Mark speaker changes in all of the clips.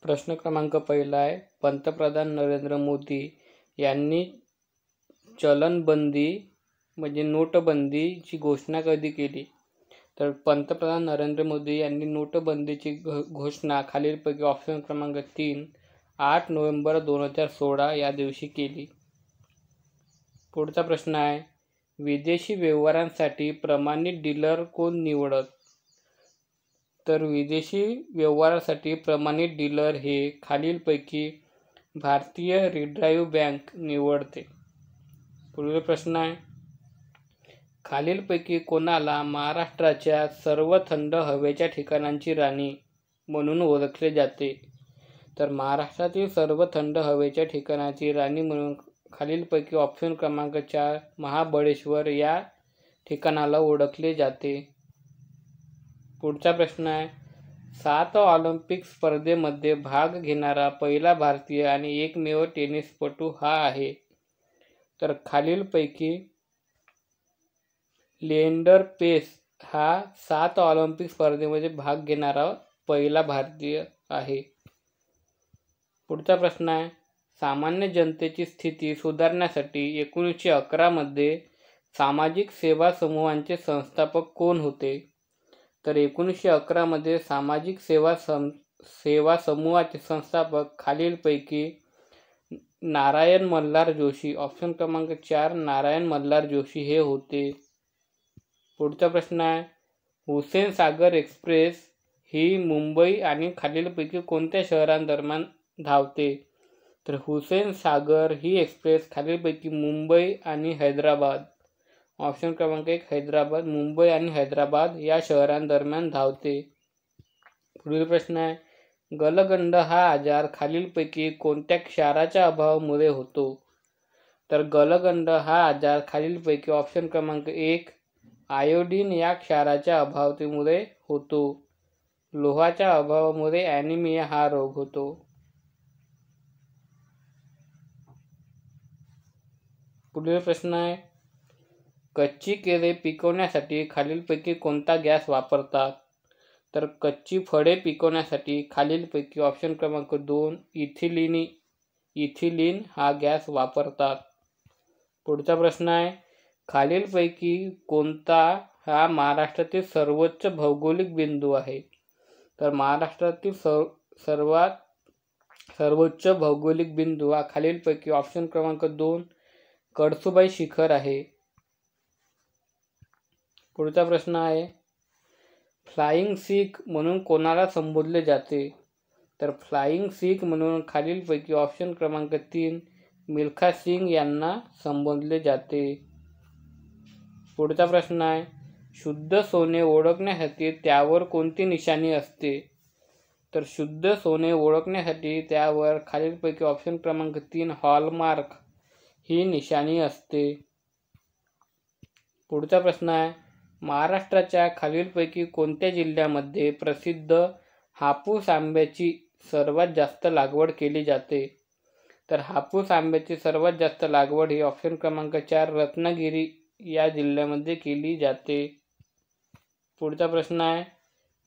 Speaker 1: प्रश्न क्रमांक पहिला आहे, पंतप्रधान नरेंद्र मोदी यांनी चलनबंदी म्हणजे नोटबंदीची घोषणा कधी केली? तर पंतप्रधान नरेंद्र मोदी यांनी नोटबंदीची घोषणा खालीलपैकी ऑप्शन क्रमांक 3 8 नोव्हेंबर 2016 या दिवशी केली. पुढचा प्रश्न आहे, विदेशी व्यवहारांसाठी प्रमाणित डीलर कोण निवडत? तर विदेशी व्यवहारासाठी प्रमाणित डीलर हे खालीलपैकी भारतीय रिझर्व्ह बँक निवडते. पुढील प्रश्न आहे, खालीलपैकी कोणाला महाराष्ट्राच्या सर्व थंड हवेच्या ठिकाणांची राणी म्हणून ओळखले जाते? तर महाराष्ट्रातील सर्व थंड हवेच्या ठिकाणाची राणी म्हणून खालीलपैकी ऑप्शन क्रमांक 4 महाबळेश्वर या ठिकाणाला ओळखले जाते. पुढचा प्रश्न आहे, 7 ऑलिम्पिक स्पर्धेमध्ये भाग घेणारा पहिला भारतीय आणि एकमेव टेनिसपटू हा आहे? तर खालीलपैकी लिएंडर पेस हा 7 ऑलिम्पिक स्पर्धेमध्ये भाग घेणारा पहिला भारतीय आहे. पुढचा प्रश्न आहे, सामान्य जनतेची स्थिती सुधारण्यासाठी 1911 मध्ये सामाजिक सेवा समूहांचे संस्थापक कोण होते? तर 1911 मध्ये सामाजिक सेवा समूहाचे संस्थापक खालीलपैकी नारायण मल्हार जोशी, ऑप्शन क्रमांक 4 नारायण मल्हार जोशी हे होते. पुढचा प्रश्न आहे, हुसेन सागर एक्सप्रेस ही मुंबई आणि खालीलपैकी कोणत्या शहरांदरम्यान धावते? तर हुसेन सागर ही एक्सप्रेस खालीलपैकी मुंबई आणि हैदराबाद, ऑप्शन क्रमांक 1 हैदराबाद, मुंबई आणि हैदराबाद या शहरांदरम्यान धावते. पुढील प्रश्न आहे, गलगंड हा आजार खालीलपैकी कोणत्या क्षाराच्या अभावामुळे होतो? तर गलगंड हा आजार खालीलपैकी ऑप्शन क्रमांक 1 आयोडीन या क्षाराच्या अभावामुळे होतो. लोहाच्या अभावामुळे ॲनिमिया हा रोग होतो. पुढील प्रश्न आहे, कच्ची केळी पिकवण्यासाठी खालीलपैकी कोणता गॅस वापरतात? तर कच्ची फळे पिकवण्यासाठी खालीलपैकी ऑप्शन क्रमांक 2 इथिलीन हा गॅस वापरतात. पुढचा प्रश्न आहे, खालीलपैकी कोणता हा महाराष्ट्रातील सर्वोच्च भौगोलिक बिंदू आहे? तर महाराष्ट्रातील सर्वोच्च भौगोलिक बिंदू हा खालीलपैकी ऑप्शन क्रमांक 2 कळसुबाई शिखर आहे. पुढचा प्रश्न आहे, फ्लाइंग सिख म्हणून कोणाला संबोधले जाते? तर फ्लाइंग सिख म्हणून खालीलपैकी ऑप्शन क्रमांक 3 मिल्खा सिंग यांना संबोधले जाते. पुढचा प्रश्न आहे, शुद्ध सोने ओळखण्यासाठी त्यावर कोणती निशाणी असते? तर शुद्ध सोने ओळखण्यासाठी त्यावर खालीलपैकी ऑप्शन क्रमांक 3 हॉलमार्क ही निशाणी असते. पुढचा प्रश्न आहे, महाराष्ट्राच्या खालीलपैकी कोणत्या जिल्ह्यामध्ये प्रसिद्ध हापूस आंब्याची सर्वात जास्त लागवड केली जाते? तर हापूस आंब्याची सर्वात जास्त लागवड ही ऑप्शन क्रमांक 4 रत्नागिरी या जिल्ह्यामध्ये केली जाते. पुढचा प्रश्न आहे,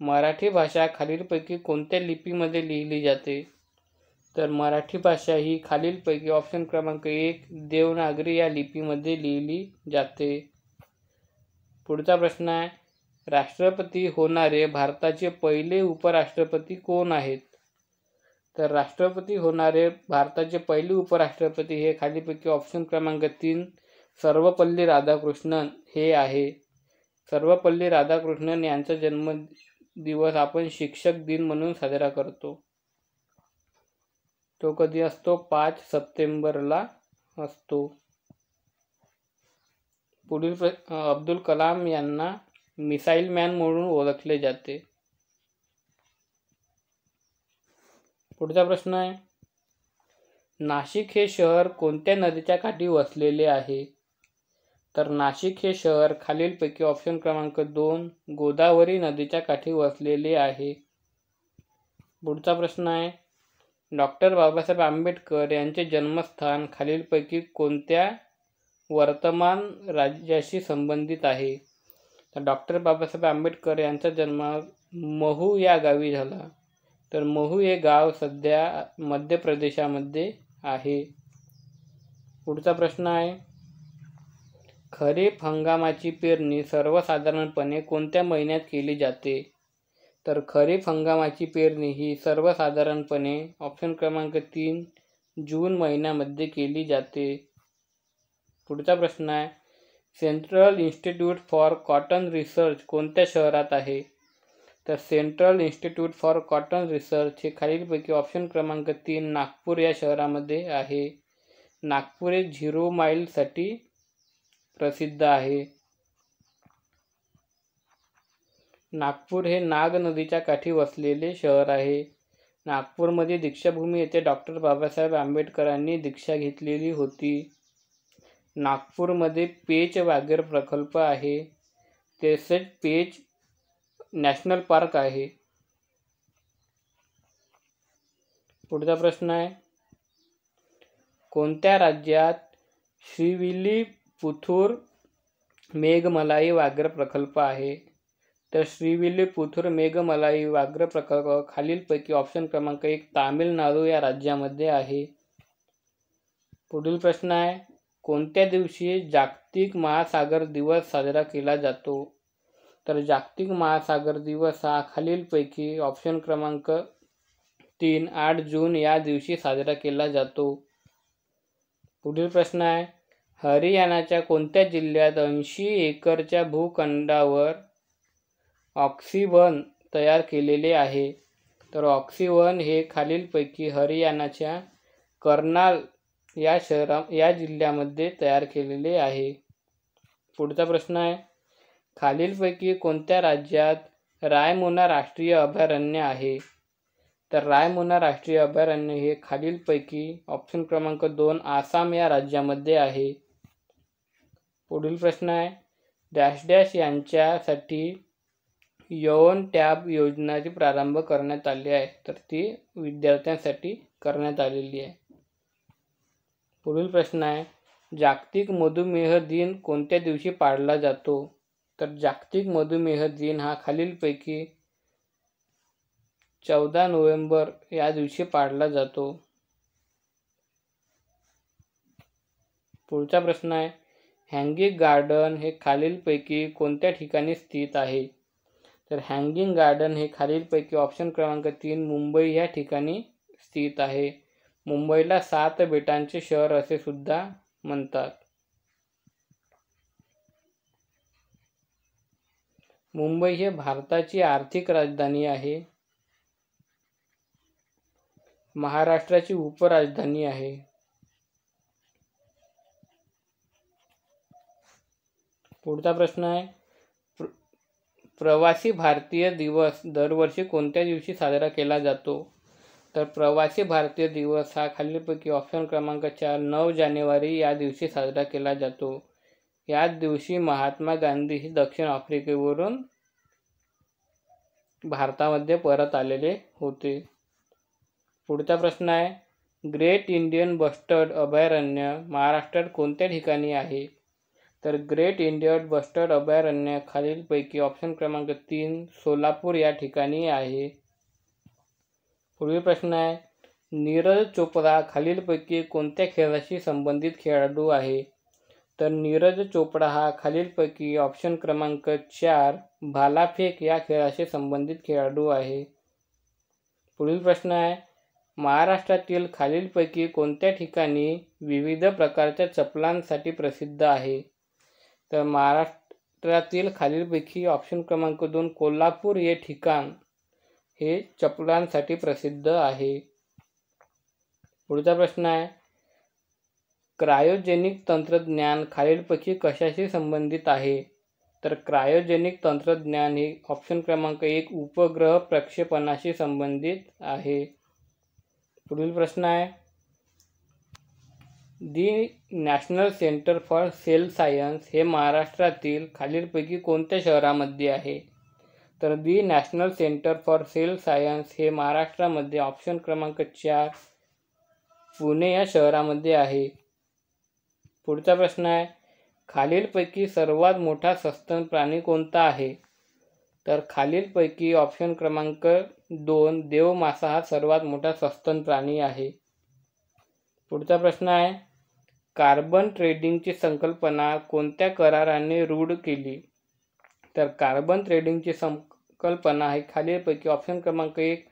Speaker 1: मराठी भाषा खालीलपैकी कोणत्या लिपीमध्ये लिहिली जाते? तर मराठी भाषा ही खालीलपैकी ऑप्शन क्रमांक 1 देवनागरी या लिपीमध्ये लिहिली जाते. पुढचा प्रश्न आहे, राष्ट्रपती होणारे भारताचे पहिले उपराष्ट्रपती कोण आहेत? तर राष्ट्रपती होणारे भारताचे पहिले उपराष्ट्रपती हे खालीलपैकी ऑप्शन क्रमांक 3 सर्वपल्ली राधाकृष्णन हे आहे. सर्वपल्ली राधाकृष्णन यांचा जन्मदिवस आपण शिक्षक दिन म्हणून साजरा करतो. तो कधी असतो? 5 सप्टेंबरला असतो. पुढील अब्दुल कलाम यांना मिसाईल मॅन म्हणून ओळखले जाते. पुढचा प्रश्न आहे, नाशिक हे शहर कोणत्या नदीच्या काठी वसलेले आहे? तर नाशिक हे शहर खालीलपैकी ऑप्शन क्रमांक 2 गोदावरी नदीच्या काठी वसलेले आहे. पुढचा प्रश्न आहे, डॉक्टर बाबासाहेब आंबेडकर यांचे जन्मस्थान खालीलपैकी कोणत्या वर्तमान राज्याशी संबंधित आहे? तर डॉक्टर बाबासाहेब आंबेडकर यांचा जन्म महू या गावी झाला. तर महू हे गाव सध्या मध्य प्रदेशामध्ये आहे. पुढचा प्रश्न आहे, खरीप हंगामाची पेरणी सर्वसाधारणपणे कोणत्या महिन्यात केली जाते? तर खरीप हंगामाची पेरणी ही सर्वसाधारणपणे ऑप्शन क्रमांक 3 जून महिन्यामध्ये केली जाते. पुढचा प्रश्न आहे, central institute for cotton research कोणत्या शहरात आहे? तर central institute for cotton research हे खालीलपैकी ऑप्शन क्रमांक 3 नागपूर या शहरामध्ये आहे. नागपूर हे 0 माईलसाठी प्रसिद्ध आहे. नागपूर हे नाग नदीच्या काठी वसलेले शहर आहे. नागपूरमध्ये दीक्षाभूमी येथे डॉक्टर बाबासाहेब आंबेडकरांनी दीक्षा घेतलेली होती. नागपूरमध्ये पेच व्याघ्र प्रकल्प आहे. तसेच पेच नॅशनल पार्क आहे. पुढचा प्रश्न आहे, कोणत्या राज्यात श्रीविल्लीपुथूर मेघमलाई व्याघ्र प्रकल्प आहे? तर श्रीविल्लीपुथूर मेघमलाई व्याघ्र प्रकल्प खालीलपैकी ऑप्शन क्रमांक 1 तामिळनाडू या राज्यामध्ये आहे. पुढील प्रश्न आहे, कोणत्या दिवशी जागतिक महासागर दिवस साजरा केला जातो? तर जागतिक महासागर दिवस हा खालीलपैकी ऑप्शन क्रमांक 3 8 जून या दिवशी साजरा केला जातो. पुढील प्रश्न आहे, हरियाणाच्या कोणत्या जिल्ह्यात 80 एकरच्या भूखंडावर ऑक्सिवन तयार केलेले आहे? तर ऑक्सिवन हे खालीलपैकी हरियाणाच्या कर्नाल या जिल्ह्यामध्ये तयार केलेले आहे. पुढचा प्रश्न आहे, खालीलपैकी कोणत्या राज्यात रायमोना राष्ट्रीय अभयारण्य आहे? तर रायमोना राष्ट्रीय अभयारण्य हे खालीलपैकी ऑप्शन क्रमांक 2 आसाम या राज्यामध्ये आहे. पुढील प्रश्न आहे, डॅश डॅश यांच्यासाठी यौन टॅब योजनेची प्रारंभ करण्यात आली आहे. तर ती विद्यार्थ्यांसाठी करण्यात आलेली आहे. पुढील प्रश्न आहे, जागतिक मधुमेह दिन कोणत्या दिवशी पाळला जातो? तर जागतिक मधुमेह दिन हा खालीलपैकी 14 नोव्हेंबर या दिवशी पाळला जातो. पुढचा प्रश्न आहे, हँगिंग गार्डन हे खालीलपैकी कोणत्या ठिकाणी स्थित आहे? तर हँगिंग गार्डन हे खालीलपैकी ऑप्शन क्रमांक 3 मुंबई या ठिकाणी स्थित आहे. मुंबईला 7 बेटांचे शहर असे सुद्धा म्हणतात. मुंबई हे भारताची आर्थिक राजधानी आहे. महाराष्ट्राची उपराजधानी आहे. पुढचा प्रश्न आहे, प्रवासी भारतीय दिवस दरवर्षी कोणत्या दिवशी साजरा केला जातो? तर प्रवासी भारतीय दिवस हा खालीलपैकी ऑप्शन क्रमांक 4 9 जानेवारी या दिवशी साजरा केला जातो. याच दिवशी महात्मा गांधी हे दक्षिण आफ्रिकेवरून भारतामध्ये परत आलेले होते. पुढचा प्रश्न आहे, ग्रेट इंडियन बस्टर्ड अभयारण्य महाराष्ट्रात कोणत्या ठिकाणी आहे? तर ग्रेट इंडियन बस्टर्ड अभयारण्य खालीलपैकी ऑप्शन क्रमांक 3 सोलापूर या ठिकाणी आहे. पुढील प्रश्न आहे, नीरज चोप्रा खालीलपैकी कोणत्या खेळाशी संबंधित खेळाडू आहे? तर नीरज चोप्रा हा खालीलपैकी ऑप्शन क्रमांक 4 भालाफेक या खेळाशी संबंधित खेळाडू आहे. पुढील प्रश्न आहे, महाराष्ट्रातील खालीलपैकी कोणत्या ठिकाणी विविध प्रकारच्या चपलांसाठी प्रसिद्ध आहे? तर महाराष्ट्रातील खालीलपैकी ऑप्शन क्रमांक 2 कोल्हापूर हे ठिकाण हे चपलांसाठी प्रसिद्ध आहे. पुढचा प्रश्न आहे, क्रायोजेनिक तंत्रज्ञान खालीलपैकी कशाशी संबंधित आहे? तर क्रायोजेनिक तंत्रज्ञान हे ऑप्शन क्रमांक 1 उपग्रह प्रक्षेपणाशी संबंधित आहे. पुढील प्रश्न आहे, the national centre for cell science हे महाराष्ट्रातील खालीलपैकी कोणत्या शहरामध्ये आहे? तर the national centre for cell science हे महाराष्ट्रामध्ये ऑप्शन क्रमांक 4 पुणे या शहरामध्ये आहे. पुढचा प्रश्न आहे, खालीलपैकी सर्वात मोठा सस्तन प्राणी कोणता आहे? तर खालीलपैकी ऑप्शन क्रमांक 2 देवमासा हा सर्वात मोठा सस्तन प्राणी आहे. पुढचा प्रश्न आहे, कार्बन ट्रेडिंगची संकल्पना कोणत्या कराराने रूढ केली? तर कार्बन ट्रेडिंगची संकल्पना ही खालीलपैकी ऑप्शन क्रमांक 1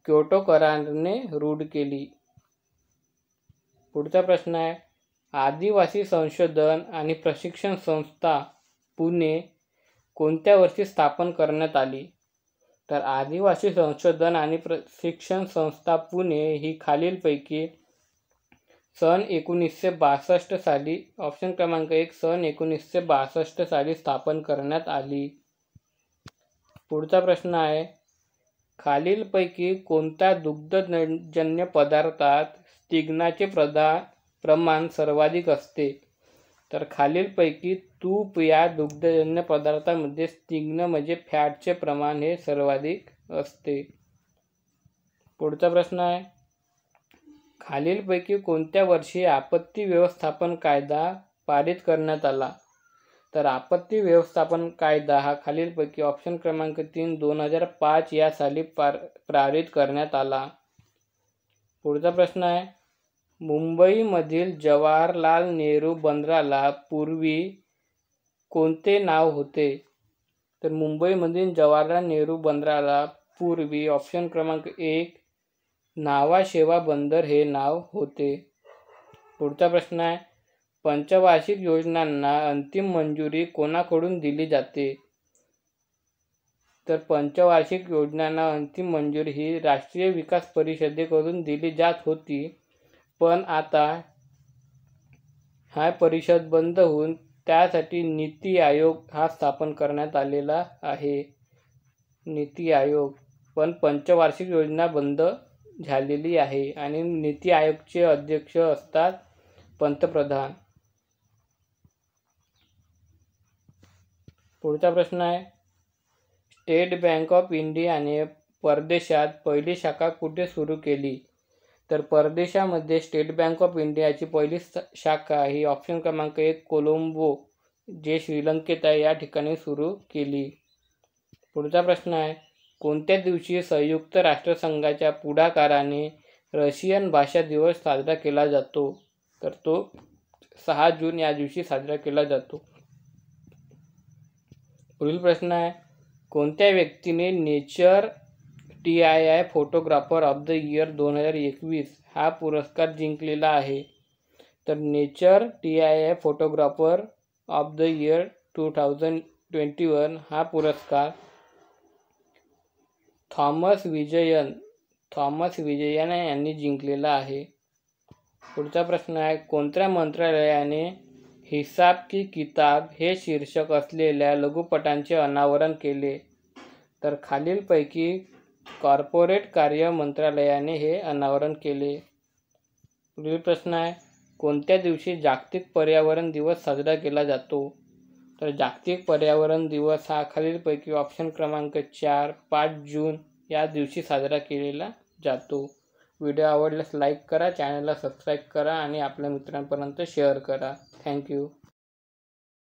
Speaker 1: क्योटो कराराने रूढ केली. पुढचा प्रश्न आहे, आदिवासी संशोधन आणि प्रशिक्षण संस्था पुणे कोणत्या वर्षी स्थापन करण्यात आली? तर आदिवासी संशोधन आणि प्रशिक्षण संस्था पुणे ही खालीलपैकी सन 1962 साली, ऑप्शन क्रमांक 1 सन 1962 साली स्थापन करण्यात आली. पुढचा प्रश्न आहे, खालीलपैकी कोणत्या दुग्धजन्य पदार्थात स्टिग्नाचे प्रमाण सर्वाधिक असते? तर खालीलपैकी तूप या दुग्धजन्य पदार्थामध्ये स्टिग्न म्हणजे फॅटचे प्रमाण हे सर्वाधिक असते. पुढचा प्रश्न आहे, खालीलपैकी कोणत्या वर्षी आपत्ती व्यवस्थापन कायदा पारित करण्यात आला? तर आपत्ती व्यवस्थापन कायदा हा खालीलपैकी ऑप्शन क्रमांक 3 2005 या साली पारित करण्यात आला. पुढचा प्रश्न आहे, मुंबईमधील जवाहरलाल नेहरू बंदराला पूर्वी कोणते नाव होते? तर मुंबईमधील जवाहरलाल नेहरू बंदराला पूर्वी ऑप्शन क्रमांक 1 नावाशेवा बंदर हे नाव होते. पुढचा प्रश्न आहे, पंचवार्षिक योजनांना अंतिम मंजुरी कोणाकडून दिली जाते? तर पंचवार्षिक योजनांना अंतिम मंजुरी ही राष्ट्रीय विकास परिषदेकडून दिली जात होती, पण आता हा परिषद बंद होऊन त्यासाठी नीती आयोग हा स्थापन करण्यात आलेला आहे. नीती आयोग, पण पंचवार्षिक योजना बंद झालेली आहे आणि नीती आयोगचे अध्यक्ष असतात पंतप्रधान. पुढचा प्रश्न आहे, स्टेट बँक ऑफ इंडियाने परदेशात पहिली शाखा कुठे सुरू केली? तर परदेशामध्ये स्टेट बँक ऑफ इंडियाची पहिली शाखा ही ऑप्शन क्रमांक 1 कोलंबो जे श्रीलंकेत आहे या ठिकाणी सुरू केली. पुढचा प्रश्न आहे, कोणत्या दिवशी संयुक्त राष्ट्रसंघाच्या पुढाकाराने रशियन भाषा दिवस साजरा केला जातो? तर तो 6 जून या दिवशी साजरा केला जातो. पुढील प्रश्न आहे, कोणत्या व्यक्तीने nature TII photographer of the year 2021 हा पुरस्कार जिंकलेला आहे? तर nature TII photographer of the year 2021 हा पुरस्कार थॉमस विजयन यांनी जिंकलेला आहे. पुढचा प्रश्न आहे, कोणत्या मंत्रालयाने हिसाब की किताब हे शीर्षक असलेल्या लघुपटांचे अनावरण केले? तर खालीलपैकी कॉर्पोरेट कार्य मंत्रालयाने हे अनावरण केले. पुढील प्रश्न आहे, कोणत्या दिवशी जागतिक पर्यावरण दिवस साजरा केला जातो? तर जागतिक पर्यावरण दिवस हा खालीलपैकी ऑप्शन क्रमांक 4 5 जून या दिवशी साजरा केलेला जातो. व्हिडिओ आवडल्यास लाईक करा, चॅनलला सबस्क्राईब करा आणि आपल्या मित्रांपर्यंत शेअर करा. थँक्यू.